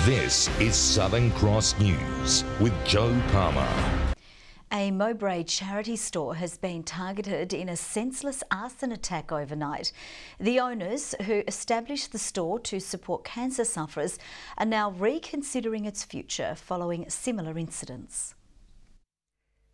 This is Southern Cross News with Joe Palmer. A Mowbray charity store has been targeted in a senseless arson attack overnight. The owners, who established the store to support cancer sufferers, are now reconsidering its future following similar incidents.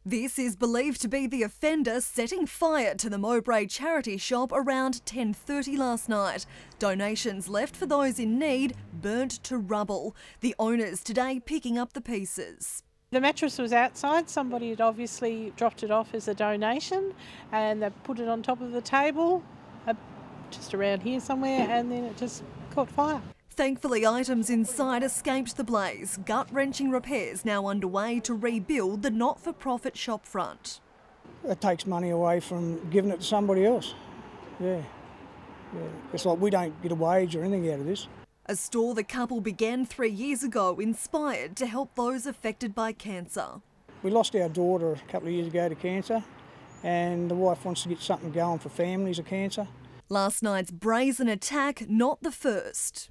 This is believed to be the offender setting fire to the Mowbray charity shop around 10:30 last night. Donations left for those in need burnt to rubble. The owners today picking up the pieces. The mattress was outside. Somebody had obviously dropped it off as a donation and they put it on top of the table, just around here somewhere, and then it just caught fire. Thankfully, items inside escaped the blaze. Gut-wrenching repairs now underway to rebuild the not-for-profit shop front. It takes money away from giving it to somebody else. Yeah. It's like we don't get a wage or anything out of this. A store the couple began 3 years ago, inspired to help those affected by cancer. We lost our daughter a couple of years ago to cancer, and the wife wants to get something going for families of cancer. Last night's brazen attack, not the first.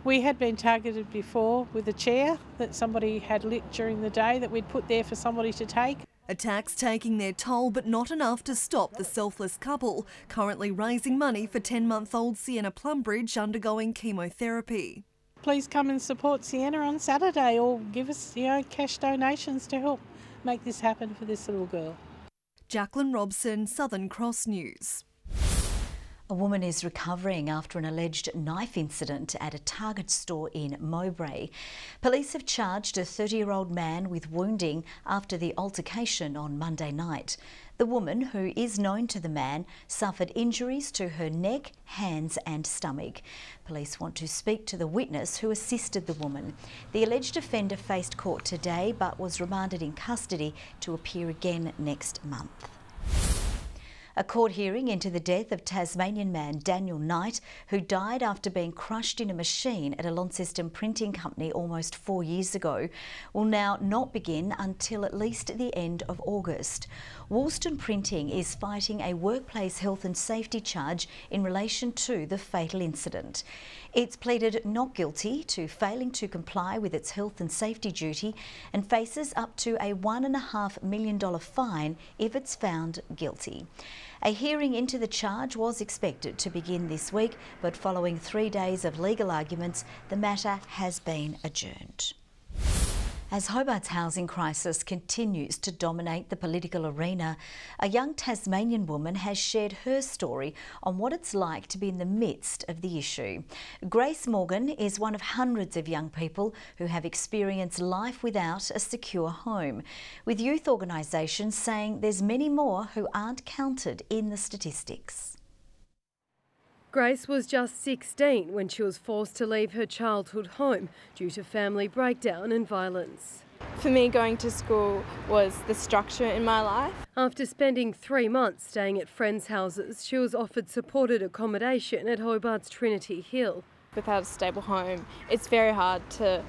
We had been targeted before with a chair that somebody had lit during the day that we'd put there for somebody to take. Attacks taking their toll, but not enough to stop the selfless couple, currently raising money for 10-month-old Sienna Plumbridge undergoing chemotherapy. Please come and support Sienna on Saturday, or give us, cash donations to help make this happen for this little girl. Jacqueline Robson, Southern Cross News. A woman is recovering after an alleged knife incident at a Target store in Mowbray. Police have charged a 30-year-old man with wounding after the altercation on Monday night. The woman, who is known to the man, suffered injuries to her neck, hands and stomach. Police want to speak to the witness who assisted the woman. The alleged offender faced court today but was remanded in custody to appear again next month. A court hearing into the death of Tasmanian man Daniel Knight, who died after being crushed in a machine at a Launceston printing company almost 4 years ago, will now not begin until at least the end of August. Woolston Printing is fighting a workplace health and safety charge in relation to the fatal incident. It's pleaded not guilty to failing to comply with its health and safety duty and faces up to a $1.5 million fine if it's found guilty. A hearing into the charge was expected to begin this week, but following 3 days of legal arguments, the matter has been adjourned. As Hobart's housing crisis continues to dominate the political arena, a young Tasmanian woman has shared her story on what it's like to be in the midst of the issue. Grace Morgan is one of hundreds of young people who have experienced life without a secure home, with youth organisations saying there's many more who aren't counted in the statistics. Grace was just 16 when she was forced to leave her childhood home due to family breakdown and violence. For me, going to school was the structure in my life. After spending 3 months staying at friends' houses, she was offered supported accommodation at Hobart's Trinity Hill. Without a stable home, it's very hard to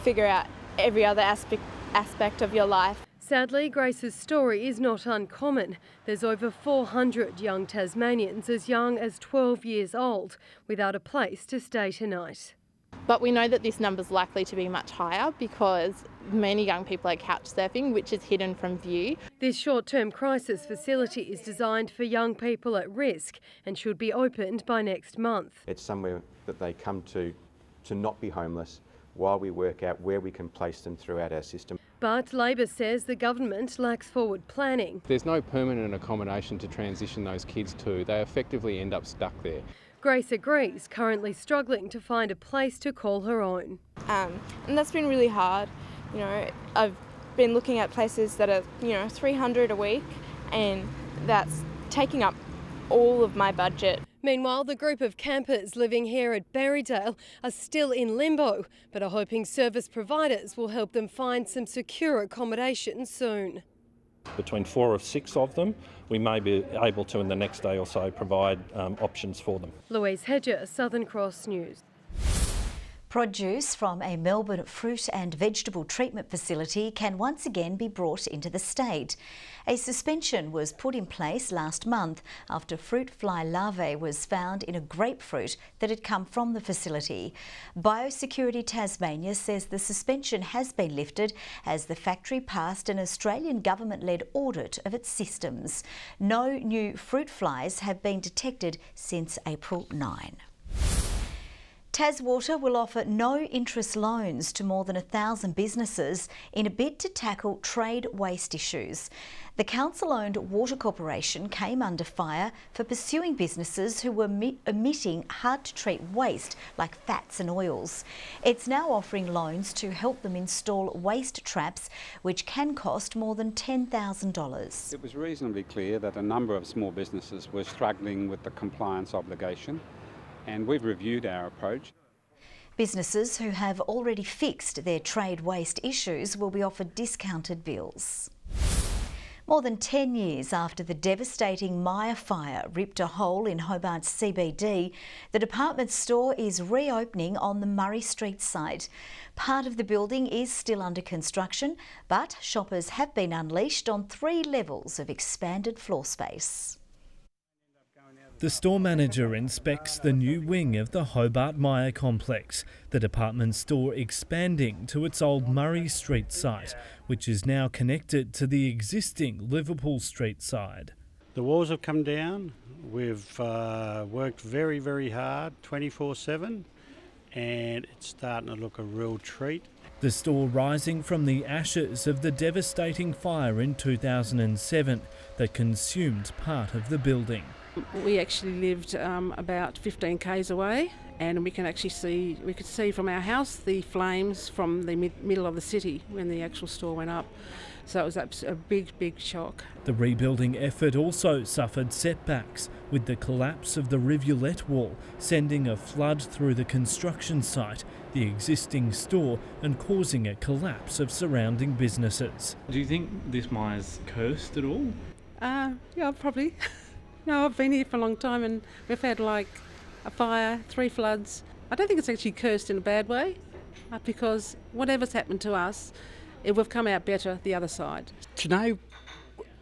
figure out every other aspect of your life. Sadly, Grace's story is not uncommon. There's over 400 young Tasmanians as young as 12 years old without a place to stay tonight. But we know that this number's likely to be much higher because many young people are couch surfing, which is hidden from view. This short-term crisis facility is designed for young people at risk and should be opened by next month. It's somewhere that they come to not be homeless while we work out where we can place them throughout our system. But Labor says the government lacks forward planning. There's no permanent accommodation to transition those kids to. They effectively end up stuck there. Grace agrees, currently struggling to find a place to call her own. And that's been really hard. I've been looking at places that are, $300 a week, and that's taking up all of my budget. Meanwhile, the group of campers living here at Berrydale are still in limbo, but are hoping service providers will help them find some secure accommodation soon. Between 4 or 6 of them, we may be able to in the next day or so provide options for them. Louise Hedger, Southern Cross News. Produce from a Melbourne fruit and vegetable treatment facility can once again be brought into the state. A suspension was put in place last month after fruit fly larvae was found in a grapefruit that had come from the facility. Biosecurity Tasmania says the suspension has been lifted as the factory passed an Australian government-led audit of its systems. No new fruit flies have been detected since April 9. Taswater will offer no interest loans to more than 1,000 businesses in a bid to tackle trade waste issues. The council-owned water corporation came under fire for pursuing businesses who were emitting hard-to-treat waste like fats and oils. It's now offering loans to help them install waste traps, which can cost more than $10,000. It was reasonably clear that a number of small businesses were struggling with the compliance obligation, and we've reviewed our approach. Businesses who have already fixed their trade waste issues will be offered discounted bills. More than 10 years after the devastating Myer fire ripped a hole in Hobart's CBD, the department store is reopening on the Murray Street site. Part of the building is still under construction, but shoppers have been unleashed on 3 levels of expanded floor space. The store manager inspects the new wing of the Hobart Myer complex, the department store expanding to its old Murray Street site, which is now connected to the existing Liverpool Street side. The walls have come down. We've worked very, very hard, 24/7, and it's starting to look a real treat. The store rising from the ashes of the devastating fire in 2007 that consumed part of the building. We actually lived about 15 k's away, and we could see from our house the flames from the middle of the city when the actual store went up. So it was a big shock. The rebuilding effort also suffered setbacks, with the collapse of the rivulet wall sending a flood through the construction site, the existing store, and causing a collapse of surrounding businesses. Do you think this Myer's cursed at all? Yeah, probably. No, I've been here for a long time and we've had like a fire, 3 floods. I don't think it's actually cursed in a bad way, because whatever's happened to us, we've come out better the other side. Today,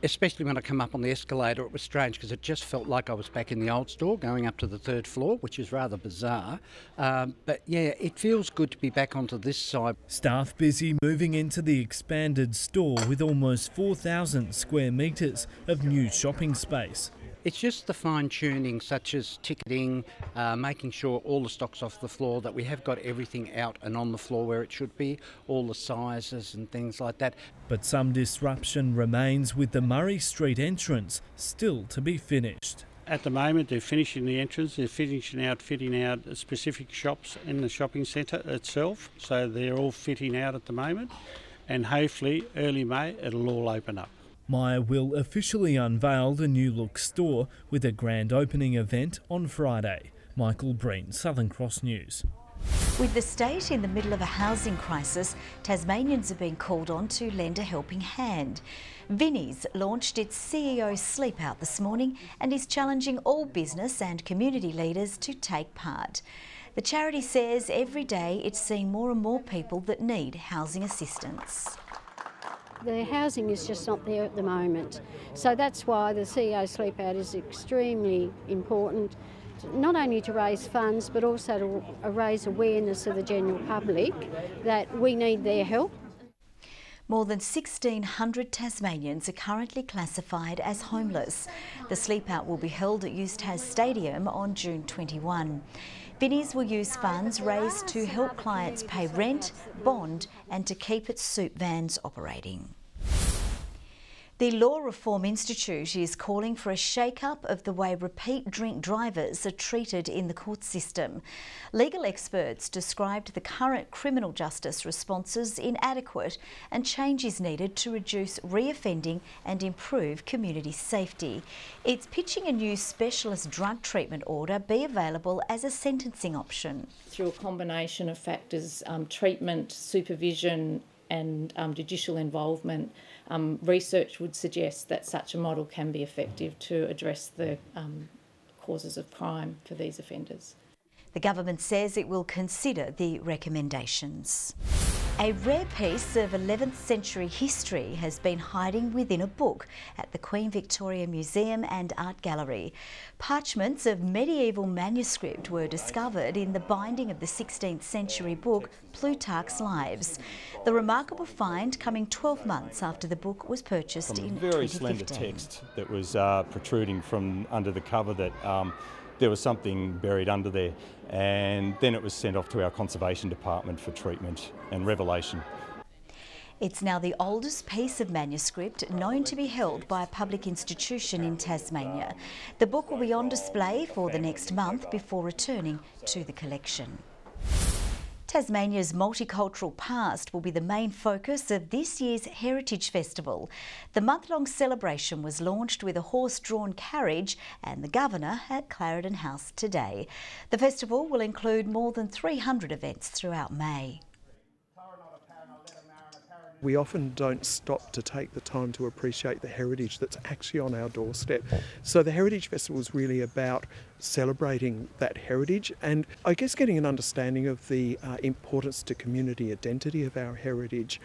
especially when I come up on the escalator, it was strange because it just felt like I was back in the old store going up to the 3rd floor, which is rather bizarre. But yeah, it feels good to be back onto this side. Staff busy moving into the expanded store with almost 4,000 square metres of new shopping space. It's just the fine-tuning, such as ticketing, making sure all the stock's off the floor, that we have got everything out and on the floor where it should be, all the sizes and things like that. But some disruption remains with the Murray Street entrance still to be finished. At the moment, they're finishing the entrance, they're fitting out specific shops in the shopping centre itself, so they're all fitting out at the moment, and hopefully early May it'll all open up. Myer will officially unveil the new look store with a grand opening event on Friday. Michael Breen, Southern Cross News. With the state in the middle of a housing crisis, Tasmanians are being called on to lend a helping hand. Vinnie's launched its CEO Sleep Out this morning and is challenging all business and community leaders to take part. The charity says every day it's seeing more and more people that need housing assistance. The housing is just not there at the moment. So that's why the CEO Sleep Out is extremely important, not only to raise funds but also to raise awareness of the general public that we need their help. More than 1,600 Tasmanians are currently classified as homeless. The Sleep Out will be held at USTAS Stadium on June 21. Vinnie's will use funds raised to help clients pay rent, bond and to keep its soup vans operating. The Law Reform Institute is calling for a shake-up of the way repeat drink drivers are treated in the court system. Legal experts described the current criminal justice responses inadequate and change is needed to reduce reoffending and improve community safety. It's pitching a new specialist drug treatment order be available as a sentencing option. Through a combination of factors, treatment, supervision and judicial involvement, research would suggest that such a model can be effective to address the causes of crime for these offenders. The government says it will consider the recommendations. A rare piece of 11th century history has been hiding within a book at the Queen Victoria Museum and Art Gallery. Parchments of medieval manuscript were discovered in the binding of the 16th century book Plutarch's Lives. The remarkable find coming 12 months after the book was purchased in 2015. Very slender text that was protruding from under the cover that there was something buried under there, and then it was sent off to our conservation department for treatment and revelation. It's now the oldest piece of manuscript known to be held by a public institution in Tasmania. The book will be on display for the next month before returning to the collection. Tasmania's multicultural past will be the main focus of this year's Heritage Festival. The month-long celebration was launched with a horse-drawn carriage and the Governor at Clarendon House today. The festival will include more than 300 events throughout May. We often don't stop to take the time to appreciate the heritage that's actually on our doorstep. So the Heritage Festival is really about celebrating that heritage and I guess getting an understanding of the importance to community identity of our heritage.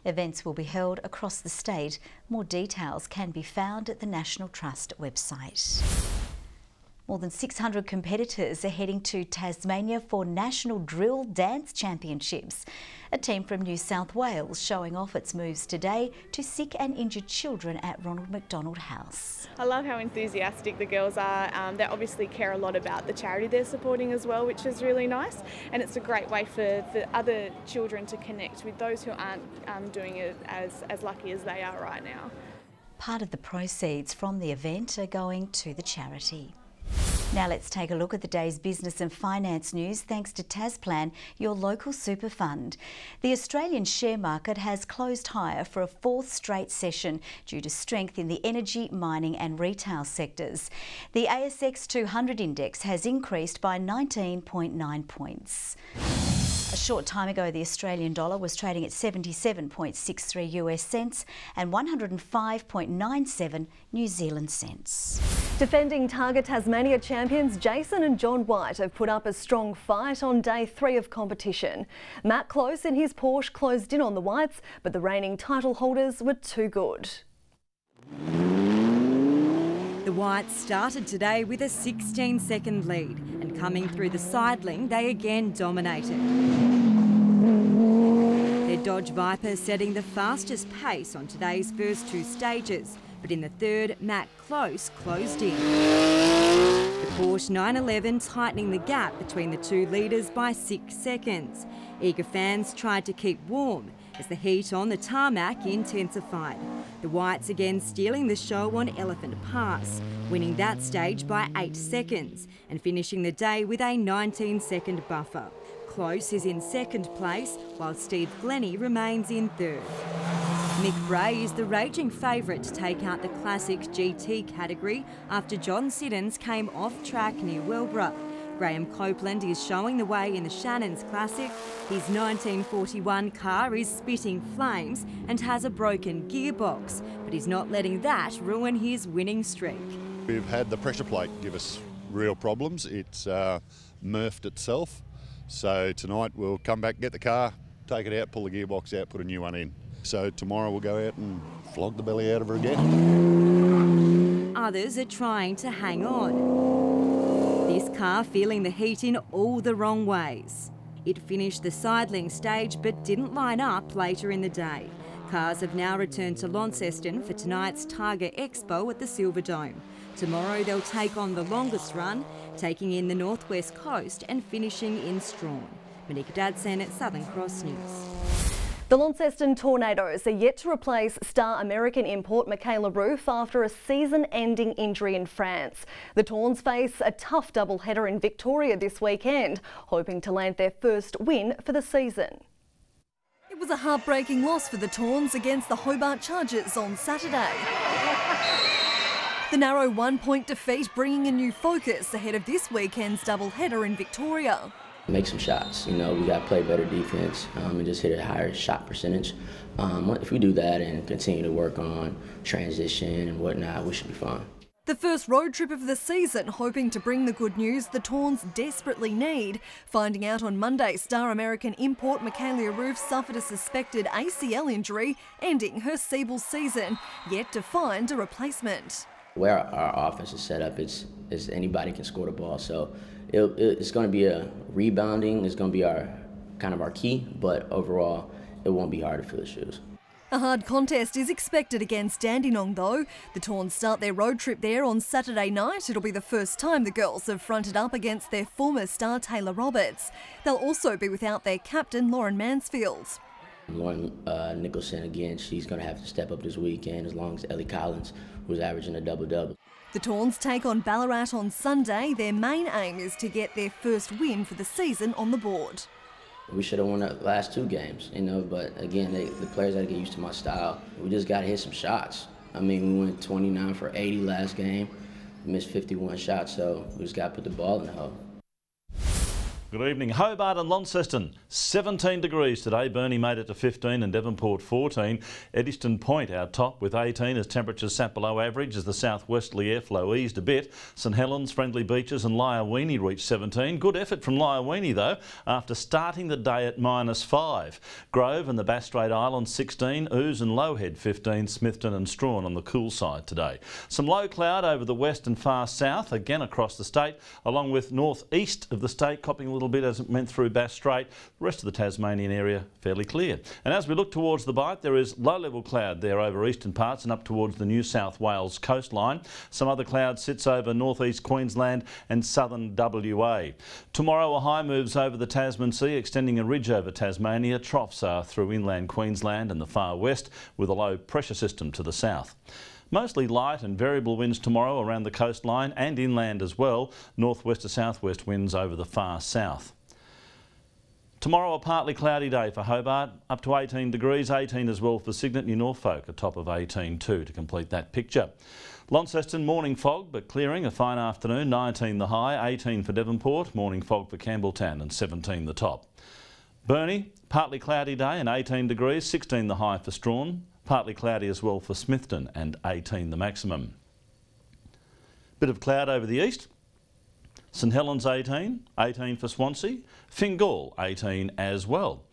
Events will be held across the state. More details can be found at the National Trust website. More than 600 competitors are heading to Tasmania for National Drill Dance Championships. A team from New South Wales showing off its moves today to sick and injured children at Ronald McDonald House. I love how enthusiastic the girls are. They obviously care a lot about the charity they're supporting as well, which is really nice. And it's a great way for other children to connect with those who aren't doing it as lucky as they are right now. Part of the proceeds from the event are going to the charity. Now let's take a look at the day's business and finance news thanks to Tasplan, your local super fund. The Australian share market has closed higher for a fourth straight session due to strength in the energy, mining and retail sectors. The ASX 200 index has increased by 19.9 points. A short time ago, the Australian dollar was trading at 77.63 US cents and 105.97 New Zealand cents. Defending Targa Tasmania champions Jason and John White have put up a strong fight on day 3 of competition. Matt Close in his Porsche closed in on the Whites, but the reigning title holders were too good. The Whites started today with a 16-second lead, and coming through the sidling, they again dominated. Their Dodge Viper setting the fastest pace on today's first 2 stages, but in the third, Matt Close closed in. The Porsche 911 tightening the gap between the 2 leaders by 6 seconds. Eager fans tried to keep warm as the heat on the tarmac intensified. The Whites again stealing the show on Elephant Pass, winning that stage by 8 seconds and finishing the day with a 19-second buffer. Close is in second place, while Steve Glennie remains in third. Mick Bray is the raging favourite to take out the classic GT category after John Siddons came off track near Wellborough. Graham Copeland is showing the way in the Shannons Classic. His 1941 car is spitting flames and has a broken gearbox, but he's not letting that ruin his winning streak. We've had the pressure plate give us real problems. It's murphed itself. So tonight we'll come back, get the car, take it out, pull the gearbox out, put a new one in. So tomorrow we'll go out and flog the belly out of her again. Others are trying to hang on. This car feeling the heat in all the wrong ways. It finished the sidling stage but didn't line up later in the day. Cars have now returned to Launceston for tonight's Targa Expo at the Silverdome. Tomorrow they'll take on the longest run, taking in the northwest coast and finishing in Strawn. Monica Dadson at Southern Cross News. The Launceston Tornadoes are yet to replace star American import Michaela Roof after a season-ending injury in France. The Tawns face a tough doubleheader in Victoria this weekend, hoping to land their first win for the season. It was a heartbreaking loss for the Tawns against the Hobart Chargers on Saturday. The narrow 1-point defeat bringing a new focus ahead of this weekend's doubleheader in Victoria. Make some shots, we got to play better defense and just hit a higher shot percentage. If we do that and continue to work on transition and whatnot, we should be fine. The first road trip of the season, hoping to bring the good news the Tawns desperately need. Finding out on Monday, star American import Michaela Roof suffered a suspected ACL injury, ending her Siebel season, yet to find a replacement. Where our offense is set up, is anybody can score the ball, so it's going to be a rebounding. It's going to be our key, but overall, it won't be hard to fill the shoes. A hard contest is expected against Dandenong though. The Tawns start their road trip there on Saturday night. It'll be the first time the girls have fronted up against their former star Taylor Roberts. They'll also be without their captain Lauren Mansfield. Lauren Nicholson, again, she's going to have to step up this weekend, as long as Ellie Collins, who's averaging a double-double. The Tawns take on Ballarat on Sunday. Their main aim is to get their first win for the season on the board. We should have won the last 2 games, but again, the players got to get used to my style. We just got to hit some shots. I mean, we went 29 for 80 last game, we missed 51 shots, so we just got to put the ball in the hole. Good evening. Hobart and Launceston, 17 degrees today. Burnie made it to 15 and Devonport 14. Eddystone Point out top with 18 as temperatures sat below average as the southwesterly airflow eased a bit. St Helens, Friendly Beaches and Lyawini reached 17. Good effort from Lyawini though after starting the day at -5. Grove and the Bass Strait Islands 16. Ouse and Lowhead 15. Smithton and Strawn on the cool side today. Some low cloud over the west and far south again across the state, along with northeast of the state copping a little bit as it went through Bass Strait. The rest of the Tasmanian area fairly clear. And as we look towards the Bight, there is low-level cloud there over eastern parts and up towards the New South Wales coastline. Some other cloud sits over northeast Queensland and southern WA. Tomorrow a high moves over the Tasman Sea, extending a ridge over Tasmania. Troughs are through inland Queensland and the far west, with a low pressure system to the south. Mostly light and variable winds tomorrow around the coastline and inland as well. Northwest to southwest winds over the far south. Tomorrow a partly cloudy day for Hobart, up to 18 degrees, 18 as well for Cygnet. New Norfolk, a top of 18 too to complete that picture. Launceston, morning fog but clearing, a fine afternoon, 19 the high, 18 for Devonport, morning fog for Campbelltown and 17 the top. Burnie, partly cloudy day and 18 degrees, 16 the high for Strawn. Partly cloudy as well for Smithton and 18 the maximum. Bit of cloud over the east. St Helens 18, 18 for Swansea. Fingal 18 as well.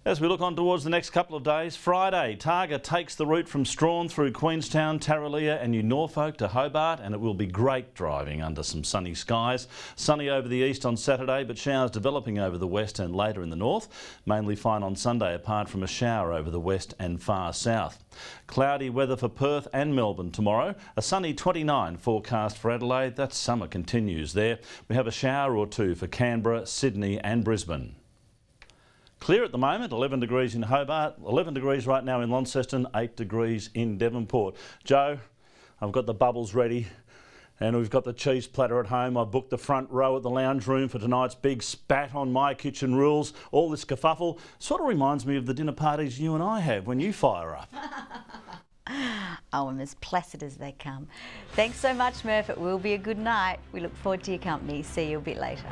As we look on towards the next couple of days, Friday, Targa takes the route from Strawn through Queenstown, Tarraleah and New Norfolk to Hobart, and it will be great driving under some sunny skies. Sunny over the east on Saturday, but showers developing over the west and later in the north. Mainly fine on Sunday, apart from a shower over the west and far south. Cloudy weather for Perth and Melbourne tomorrow. A sunny 29 forecast for Adelaide. That summer continues there. We have a shower or two for Canberra, Sydney and Brisbane. Clear at the moment, 11 degrees in Hobart, 11 degrees right now in Launceston, 8 degrees in Devonport. Joe, I've got the bubbles ready and we've got the cheese platter at home. I've booked the front row at the lounge room for tonight's big spat on My Kitchen Rules. All this kerfuffle sort of reminds me of the dinner parties you and I have when you fire up. Oh, I'm as placid as they come. Thanks so much, Murph. It will be a good night. We look forward to your company. See you a bit later.